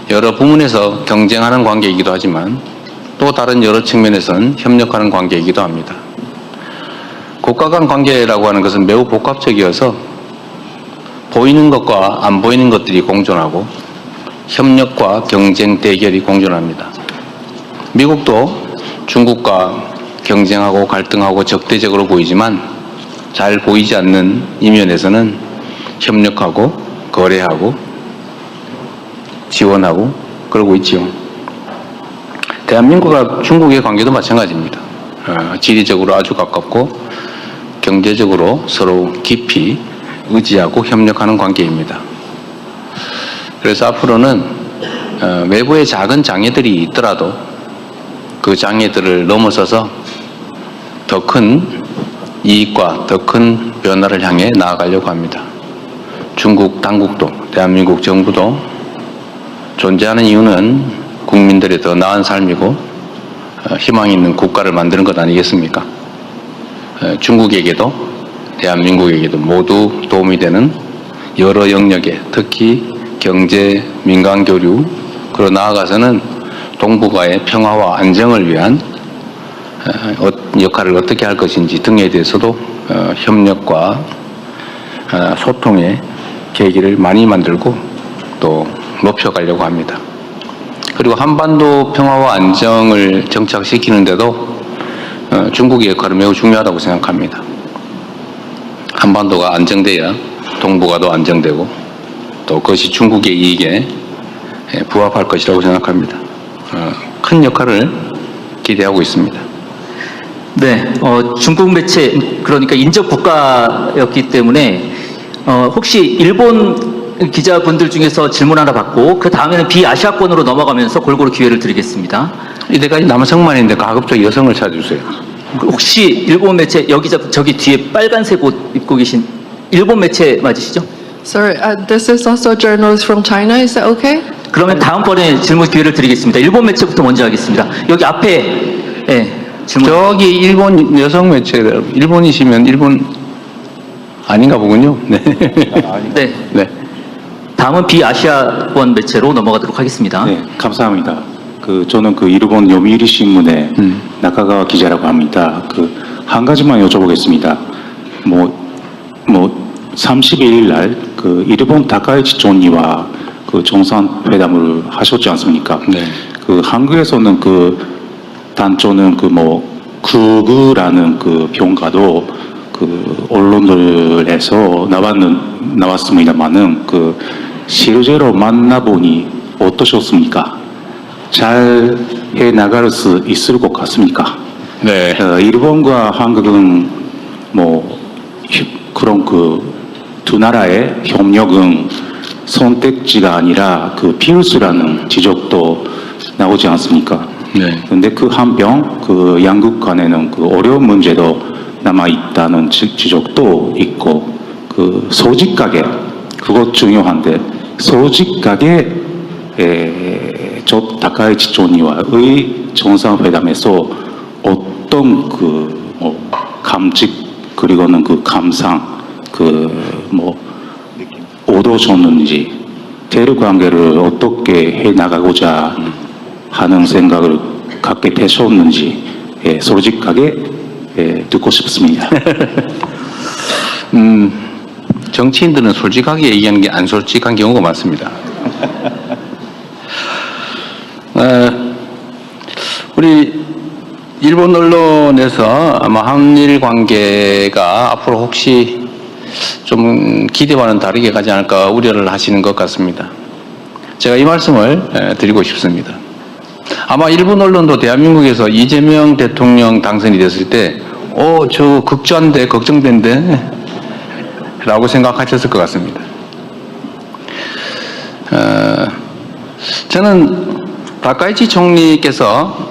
여러 부문에서 경쟁하는 관계이기도 하지만 또 다른 여러 측면에서는 협력하는 관계이기도 합니다. 국가 간 관계라고 하는 것은 매우 복합적이어서 보이는 것과 안 보이는 것들이 공존하고 협력과 경쟁 대결이 공존합니다. 미국도 중국과 경쟁하고 갈등하고 적대적으로 보이지만 잘 보이지 않는 이면에서는 협력하고 거래하고 지원하고 그러고 있지요. 대한민국과 중국의 관계도 마찬가지입니다. 지리적으로 아주 가깝고 경제적으로 서로 깊이 의지하고 협력하는 관계입니다. 그래서 앞으로는 외부의 작은 장애들이 있더라도 그 장애들을 넘어서서 더 큰 이익과 더 큰 변화를 향해 나아가려고 합니다. 중국 당국도 대한민국 정부도 존재하는 이유는 국민들의 더 나은 삶이고 희망 있는 국가를 만드는 것 아니겠습니까? 중국에게도 대한민국에게도 모두 도움이 되는 여러 영역에 특히 경제, 민간 교류, 그리고 나아가서는 동북아의 평화와 안정을 위한 역할을 어떻게 할 것인지 등에 대해서도 협력과 소통의 계기를 많이 만들고 또 높여가려고 합니다. 그리고 한반도 평화와 안정을 정착시키는데도 중국의 역할은 매우 중요하다고 생각합니다. 한반도가 안정돼야 동북아도 안정되고 또 그것이 중국의 이익에 부합할 것이라고 생각합니다. 큰 역할을 기대하고 있습니다. 네, 중국 매체 그러니까 인접 국가였기 때문에 혹시 일본 기자분들 중에서 질문 하나 받고 그 다음에는 비아시아권으로 넘어가면서 골고루 기회를 드리겠습니다. 이때까지 남성만 있는데 가급적 여성을 찾아주세요. 혹시 일본 매체 여기 저기 뒤에 빨간색 옷 입고 계신 일본 매체 맞으시죠? Sorry, this is also journalists from China. Is that okay? 그러면 다음번에 질문 기회를 드리겠습니다. 일본 매체부터 먼저 하겠습니다. 여기 앞에 질문. 저기 일본 여성 매체 일본이시면 일본 아닌가 보군요. 네. 네. 네. 다음은 비아시아권 매체로 넘어가도록 하겠습니다. 네, 감사합니다. 저는 일본 요미우리 신문의 나카가와 기자라고 합니다. 한 가지만 여쭤보겠습니다. 31일 날 일본 다카이치 총리와 정상회담을 하셨지 않습니까? 네. 한국에서는 단초는 극우라는 평가도 언론들에서 나왔습니다만은 실제로 만나보니 어떠셨습니까? 잘 해나갈 수 있을 것 같습니까? 네. 일본과 한국은 그런 두 나라의 협력은 선택지가 아니라 필수라는 지적도 나오지 않습니까? 네. 근데 한편 양국 간에는 어려운 문제도 남아있다는 지적도 있고 솔직하게 그것 중요한데 솔직하게 다카이치 총리와의 정상회담에서 어떤 감직 그리고는 감상 얻으셨는지 대류 관계를 어떻게 해 나가고자 하는 생각을 갖게 되셨는지 솔직하게 듣고 싶습니다. 정치인들은 솔직하게 얘기하는 게 안 솔직한 경우가 많습니다. 우리 일본 언론에서 아마 한일 관계가 앞으로 혹시 좀 기대와는 다르게 가지 않을까 우려를 하시는 것 같습니다. 제가 이 말씀을 드리고 싶습니다. 아마 일본 언론도 대한민국에서 이재명 대통령 당선이 됐을 때 저 극좌인데 걱정된데 라고 생각하셨을 것 같습니다. 저는 다카이치 총리께서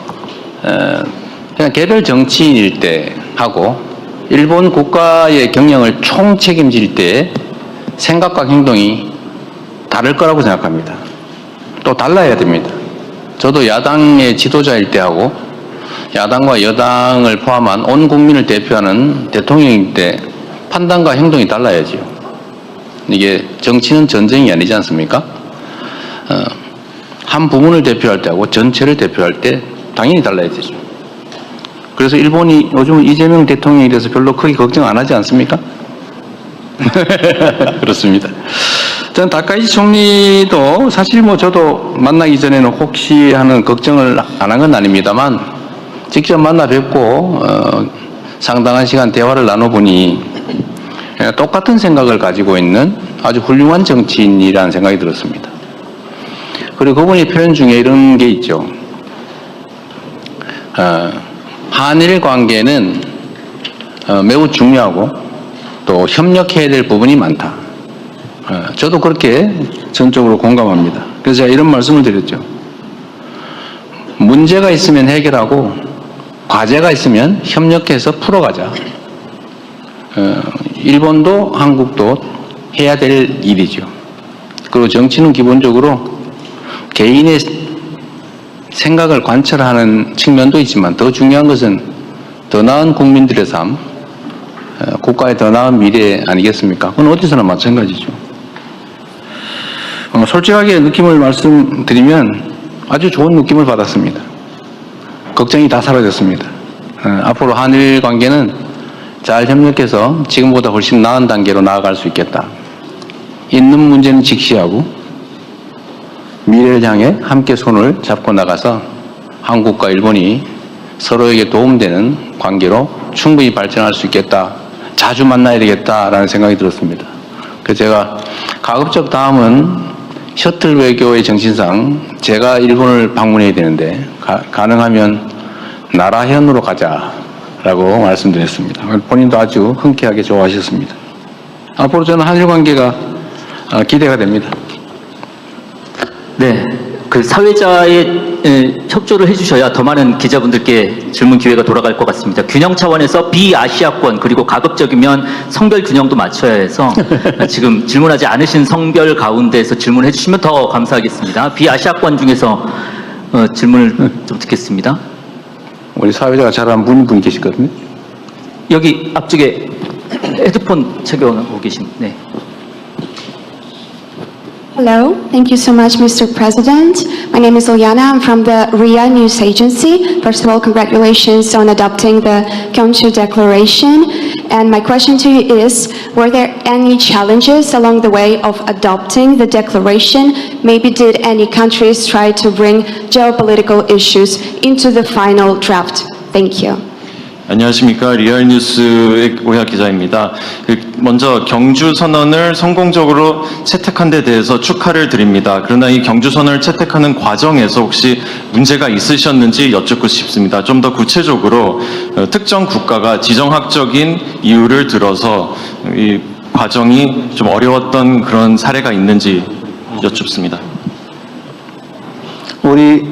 그냥 개별 정치인일 때 하고 일본 국가의 경영을 총 책임질 때 생각과 행동이 다를 거라고 생각합니다. 또 달라야 됩니다. 저도 야당의 지도자일 때 하고 야당과 여당을 포함한 온 국민을 대표하는 대통령일 때 판단과 행동이 달라야죠. 이게 정치는 전쟁이 아니지 않습니까? 한 부문을 대표할 때하고 전체를 대표할 때 당연히 달라야 되죠. 그래서 일본이 요즘 이재명 대통령에 대해서 별로 크게 걱정 안 하지 않습니까? 그렇습니다. 저는 다카이치 총리도 사실 뭐 저도 만나기 전에는 혹시 하는 걱정을 안 한 건 아닙니다만 직접 만나 뵙고 상당한 시간 대화를 나눠보니 똑같은 생각을 가지고 있는 아주 훌륭한 정치인이라는 생각이 들었습니다. 그리고 그분이 표현 중에 이런 게 있죠. 한일 관계는 매우 중요하고 또 협력해야 될 부분이 많다. 저도 그렇게 전적으로 공감합니다. 그래서 제가 이런 말씀을 드렸죠. 문제가 있으면 해결하고 과제가 있으면 협력해서 풀어가자. 일본도 한국도 해야 될 일이죠. 그리고 정치는 기본적으로 개인의 생각을 관철하는 측면도 있지만 더 중요한 것은 더 나은 국민들의 삶, 국가의 더 나은 미래 아니겠습니까? 그건 어디서나 마찬가지죠. 솔직하게 느낌을 말씀드리면 아주 좋은 느낌을 받았습니다. 걱정이 다 사라졌습니다. 앞으로 한일 관계는 잘 협력해서 지금보다 훨씬 나은 단계로 나아갈 수 있겠다. 있는 문제는 직시하고 미래를 향해 함께 손을 잡고 나가서 한국과 일본이 서로에게 도움되는 관계로 충분히 발전할 수 있겠다. 자주 만나야 되겠다라는 생각이 들었습니다. 그래서 제가 가급적 다음은 셔틀 외교의 정신상 제가 일본을 방문해야 되는데 가능하면 나라현으로 가자라고 말씀드렸습니다. 본인도 아주 흔쾌하게 좋아하셨습니다. 앞으로 저는 한일 관계가 기대가 됩니다. 네, 그 사회자의 협조를 해주셔야 더 많은 기자분들께 질문 기회가 돌아갈 것 같습니다. 균형 차원에서 비아시아권 그리고 가급적이면 성별 균형도 맞춰야 해서 지금 질문하지 않으신 성별 가운데에서 질문해 주시면 더 감사하겠습니다. 비아시아권 중에서 질문을 좀 듣겠습니다. 우리 사회자가 잘하는 분이 계시거든요. 여기 앞쪽에 헤드폰 착용하고 계신. 네. Hello, thank you so much, Mr. President. My name is Ilyana. I'm from the RIA News Agency. First of all, congratulations on adopting the Gyeongju Declaration. And my question to you is, were there any challenges along the way of adopting the declaration? Maybe did any countries try to bring geopolitical issues into the final draft? Thank you. 안녕하십니까. 리얼뉴스의 오야 기자입니다. 먼저 경주 선언을 성공적으로 채택한 데 대해서 축하를 드립니다. 그러나 이 경주 선언을 채택하는 과정에서 혹시 문제가 있으셨는지 여쭙고 싶습니다. 좀 더 구체적으로 특정 국가가 지정학적인 이유를 들어서 이 과정이 좀 어려웠던 그런 사례가 있는지 여쭙습니다. 우리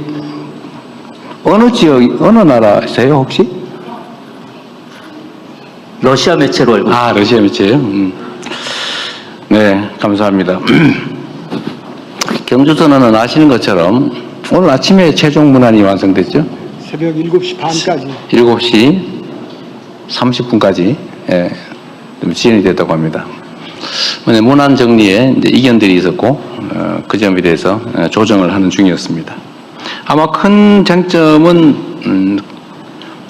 어느 지역, 어느 나라세요 혹시? 러시아 매체로 알고 있습니다. 러시아 매체요? 네, 감사합니다. 경주선언은 아시는 것처럼 오늘 아침에 최종 문안이 완성됐죠? 새벽 7시 반까지. 7시 30분까지 지연이 됐다고 합니다. 문안 정리에 이제 이견들이 있었고 그 점에 대해서 조정을 하는 중이었습니다. 아마 큰 쟁점은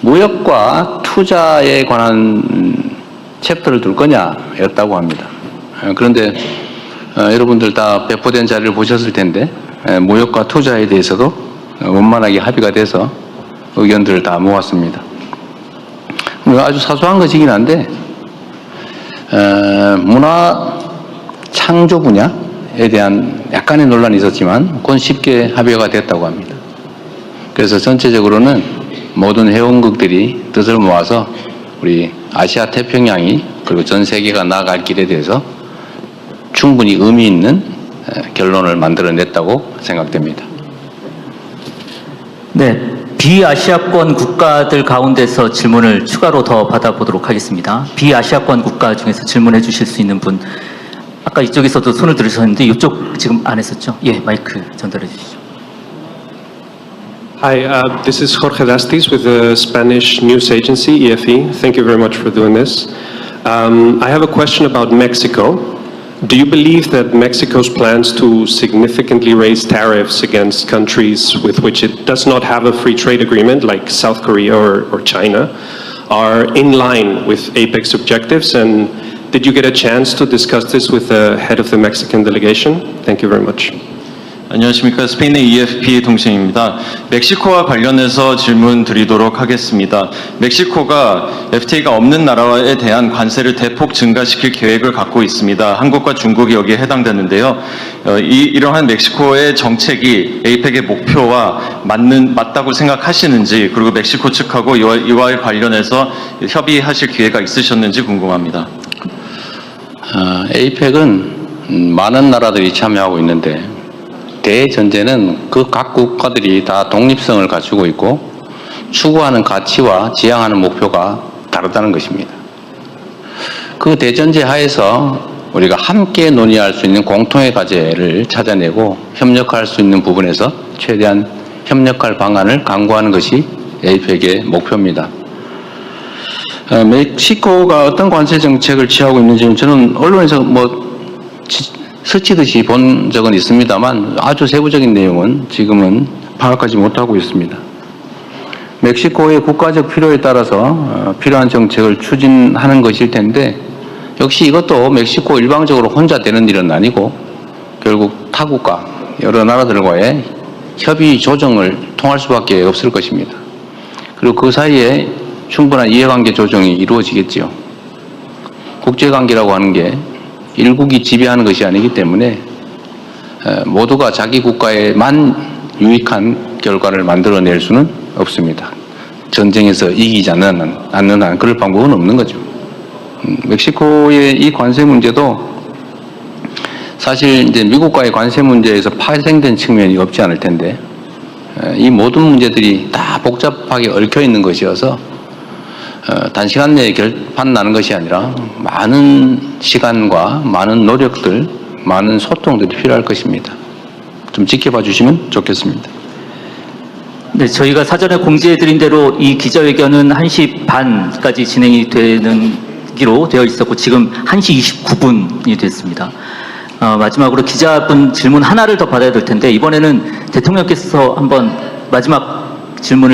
무역과 투자에 관한 챕터를 둘 거냐였다고 합니다. 그런데 여러분들 다 배포된 자료를 보셨을 텐데 무역과 투자에 대해서도 원만하게 합의가 돼서 의견들을 다 모았습니다. 아주 사소한 것이긴 한데 문화 창조 분야에 대한 약간의 논란이 있었지만 그건 쉽게 합의가 됐다고 합니다. 그래서 전체적으로는 모든 회원국들이 뜻을 모아서 우리 아시아 태평양이 그리고 전 세계가 나아갈 길에 대해서 충분히 의미 있는 결론을 만들어냈다고 생각됩니다. 네, 비아시아권 국가들 가운데서 질문을 추가로 더 받아보도록 하겠습니다. 비아시아권 국가 중에서 질문해 주실 수 있는 분. 아까 이쪽에서도 손을 들으셨는데 이쪽 지금 안 했었죠? 예, 마이크 전달해 주시죠. Hi, this is Jorge Dastis with the Spanish news agency, EFE. Thank you very much for doing this. I have a question about Mexico. Do you believe that Mexico's plans to significantly raise tariffs against countries with which it does not have a free trade agreement, like South Korea or China, are in line with APEC's objectives? And did you get a chance to discuss this with the head of the Mexican delegation? Thank you very much. 안녕하십니까. 스페인의 EFP 통신입니다. 멕시코와 관련해서 질문 드리도록 하겠습니다. 멕시코가 FTA가 없는 나라에 대한 관세를 대폭 증가시킬 계획을 갖고 있습니다. 한국과 중국이 여기에 해당되는데요. 이러한 멕시코의 정책이 APEC의 목표와 맞다고 생각하시는지, 그리고 멕시코 측하고 이와 관련해서 협의하실 기회가 있으셨는지 궁금합니다. APEC은 많은 나라들이 참여하고 있는데 대전제는 그 각 국가들이 다 독립성을 갖추고 있고 추구하는 가치와 지향하는 목표가 다르다는 것입니다. 그 대전제 하에서 우리가 함께 논의할 수 있는 공통의 과제를 찾아내고 협력할 수 있는 부분에서 최대한 협력할 방안을 강구하는 것이 APEC의 목표입니다. 멕시코가 어떤 관세 정책을 취하고 있는지는 저는 언론에서 스치듯이 본 적은 있습니다만 아주 세부적인 내용은 지금은 파악하지 못하고 있습니다. 멕시코의 국가적 필요에 따라서 필요한 정책을 추진하는 것일 텐데 역시 이것도 멕시코 일방적으로 혼자 되는 일은 아니고 결국 타국과 여러 나라들과의 협의 조정을 통할 수밖에 없을 것입니다. 그리고 그 사이에 충분한 이해관계 조정이 이루어지겠지요. 국제관계라고 하는 게 일국이 지배하는 것이 아니기 때문에 모두가 자기 국가에만 유익한 결과를 만들어낼 수는 없습니다. 전쟁에서 이기지 않는 한 그럴 방법은 없는 거죠. 멕시코의 이 관세 문제도 사실 이제 미국과의 관세 문제에서 파생된 측면이 없지 않을 텐데 이 모든 문제들이 다 복잡하게 얽혀 있는 것이어서 단시간 내에 결판 나는 것이 아니라 많은 시간과 많은 노력들, 많은 소통들이 필요할 것입니다. 좀 지켜봐 주시면 좋겠습니다. 네, 저희가 사전에 공지해드린 대로 이 기자회견은 1시 반까지 진행이 되기로 되어 있었고 지금 1시 29분이 됐습니다. 마지막으로 기자분 질문 하나를 더 받아야 될 텐데 이번에는 대통령께서 한번 마지막 질문을